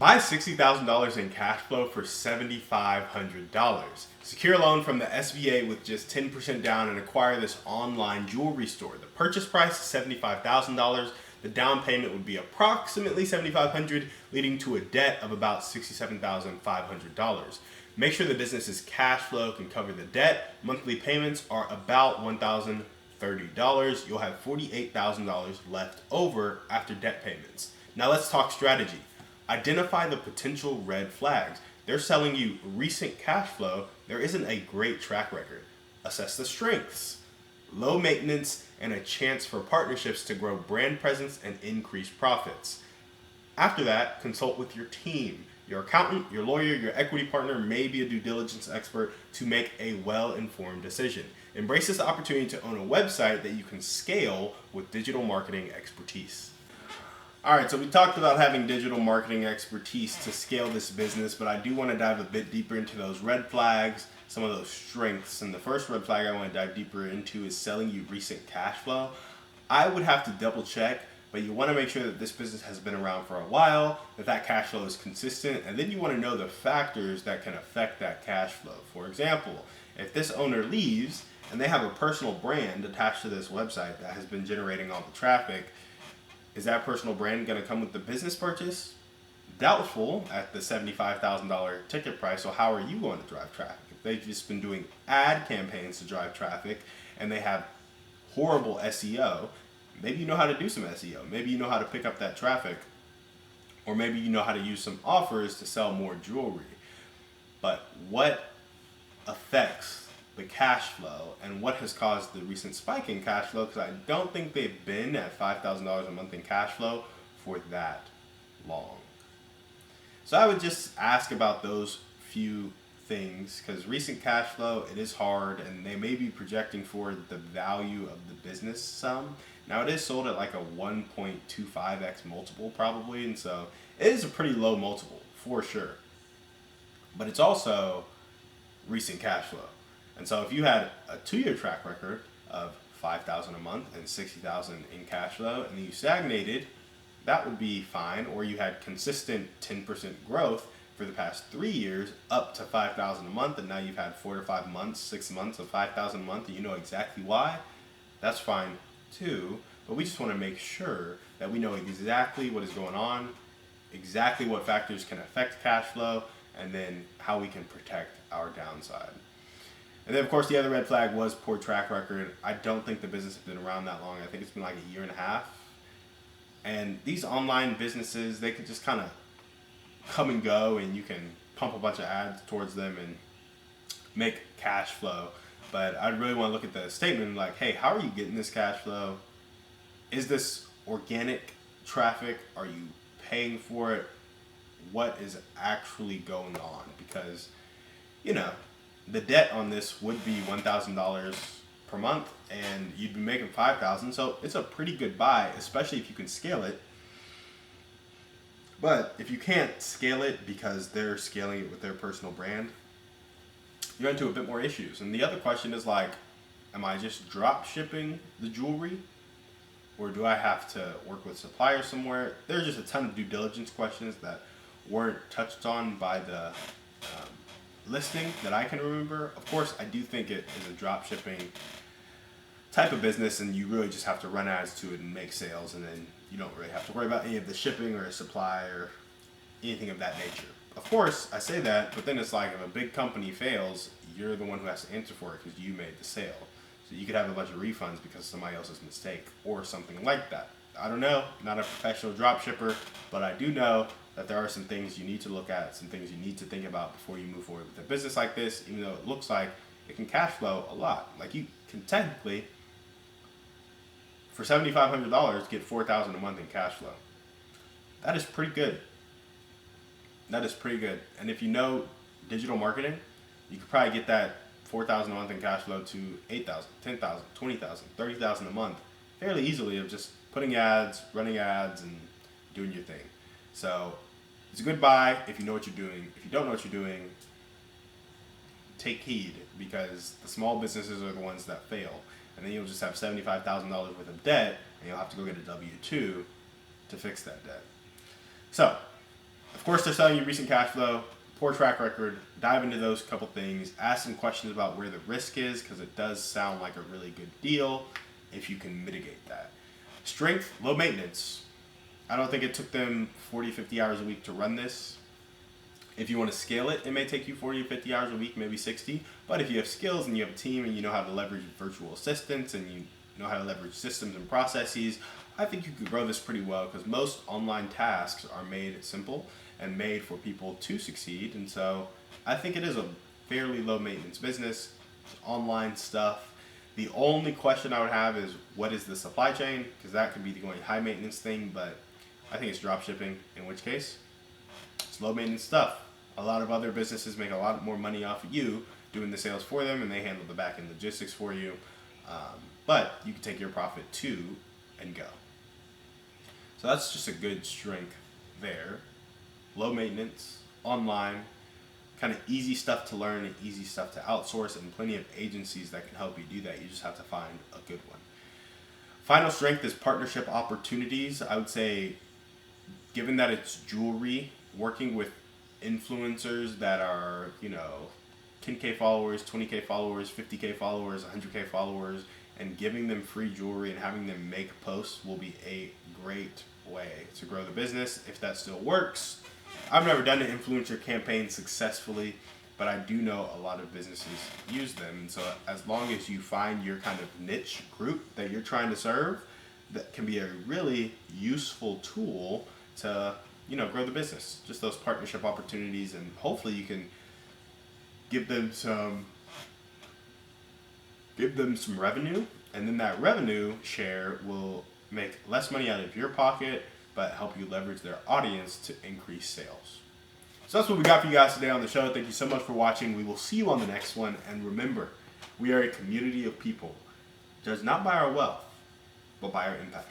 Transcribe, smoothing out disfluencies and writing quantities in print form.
Buy $60,000 in cash flow for $7,500. Secure a loan from the SBA with just 10% down and acquire this online jewelry store. The purchase price is $75,000. The down payment would be approximately $7,500, leading to a debt of about $67,500. Make sure the business's cash flow can cover the debt. Monthly payments are about $1,030. You'll have $48,000 left over after debt payments. Now let's talk strategy. Identify the potential red flags. They're selling you recent cash flow. There isn't a great track record. Assess the strengths. Low maintenance and a chance for partnerships to grow brand presence and increase profits. After that, consult with your team. Your accountant, your lawyer, your equity partner may be a due diligence expert to make a well-informed decision. Embrace this opportunity to own a website that you can scale with digital marketing expertise. All right, so we talked about having digital marketing expertise to scale this business, but I do want to dive a bit deeper into those red flags, some of those strengths. And the first red flag I want to dive deeper into is selling you recent cash flow. I would have to double check, but you want to make sure that this business has been around for a while, that cash flow is consistent, and then you want to know the factors that can affect that cash flow. For example, if this owner leaves and they have a personal brand attached to this website that has been generating all the traffic, is that personal brand going to come with the business purchase? Doubtful at the $75,000 ticket price. So how are you going to drive traffic? If they've just been doing ad campaigns to drive traffic and they have horrible SEO, maybe you know how to do some SEO. Maybe you know how to pick up that traffic. Or maybe you know how to use some offers to sell more jewelry. But what affects the cash flow and what has caused the recent spike in cash flow? Because I don't think they've been at $5,000 a month in cash flow for that long. So I would just ask about those few things, because recent cash flow, it is hard, and they may be projecting for the value of the business some. Now it is sold at like a 1.25x multiple probably, and so it is a pretty low multiple for sure. But it's also recent cash flow. And so if you had a 2-year track record of $5,000 a month and $60,000 in cash flow, and you stagnated, that would be fine. Or you had consistent 10% growth for the past 3 years up to $5,000 a month, and now you've had 4 to 5 months, 6 months of $5,000 a month, and you know exactly why. That's fine too. But we just want to make sure that we know exactly what is going on, exactly what factors can affect cash flow, and then how we can protect our downside. And then, of course, the other red flag was poor track record. I don't think the business has been around that long. I think it's been like a year and a half. And these online businesses, they can just kind of come and go, and you can pump a bunch of ads towards them and make cash flow. But I really want to look at the statement like, hey, how are you getting this cash flow? Is this organic traffic? Are you paying for it? What is actually going on? Because, you know, the debt on this would be $1,000 per month, and you'd be making $5,000. So it's a pretty good buy, especially if you can scale it. But if you can't scale it because they're scaling it with their personal brand, you're into a bit more issues. And the other question is like, am I just drop shipping the jewelry, or do I have to work with suppliers somewhere? There's just a ton of due diligence questions that weren't touched on by the listing that I can remember. Of course, I do think it is a drop shipping type of business, and you really just have to run ads to it and make sales, and then you don't really have to worry about any of the shipping or supply or anything of that nature. Of course, I say that, but then it's like if a big company fails, you're the one who has to answer for it because you made the sale. So you could have a bunch of refunds because of somebody else's mistake or something like that. I don't know, not a professional drop shipper, but I do know that there are some things you need to look at, some things you need to think about before you move forward with a business like this, even though it looks like it can cash flow a lot. Like you can technically, for $7,500, get $4,000 a month in cash flow. That is pretty good. That is pretty good. And if you know digital marketing, you could probably get that $4,000 a month in cash flow to $8,000, $10,000, $20,000, $30,000 a month fairly easily of just putting ads, running ads, and doing your thing. So it's a good buy if you know what you're doing. If you don't know what you're doing, take heed, because the small businesses are the ones that fail. And then you'll just have $75,000 worth of debt, and you'll have to go get a W-2 to fix that debt. So Of course, they're selling you recent cash flow, poor track record. Dive into those couple things. Ask some questions about where the risk is, because it does sound like a really good deal if you can mitigate that. Strength, low maintenance. I don't think it took them 40, 50 hours a week to run this. If you want to scale it, it may take you 40 to 50 hours a week, maybe 60. But if you have skills and you have a team and you know how to leverage virtual assistants and you know how to leverage systems and processes, I think you could grow this pretty well, because most online tasks are made simple and made for people to succeed. And so I think it is a fairly low maintenance business. It's online stuff. The only question I would have is, what is the supply chain? Because that could be the going high maintenance thing, but I think it's drop shipping, in which case it's low maintenance stuff. A lot of other businesses make a lot more money off of you doing the sales for them, and they handle the back end logistics for you. But you can take your profit too and go. So that's just a good strength there. Low maintenance, online, kind of easy stuff to learn and easy stuff to outsource, and plenty of agencies that can help you do that. You just have to find a good one. Final strength is partnership opportunities. I would say, given that it's jewelry, working with influencers that are, 10K followers, 20K followers, 50K followers, 100K followers, and giving them free jewelry and having them make posts will be a great way to grow the business, if that still works. I've never done an influencer campaign successfully, but I do know a lot of businesses use them. And so as long as you find your kind of niche group that you're trying to serve, that can be a really useful tool to, grow the business. Just those partnership opportunities, and hopefully you can give them some revenue, and then that revenue share will make less money out of your pocket, but help you leverage their audience to increase sales. So that's what we got for you guys today on the show. Thank you so much for watching. We will see you on the next one. And remember, we are a community of people, judged not by our wealth, but by our impact.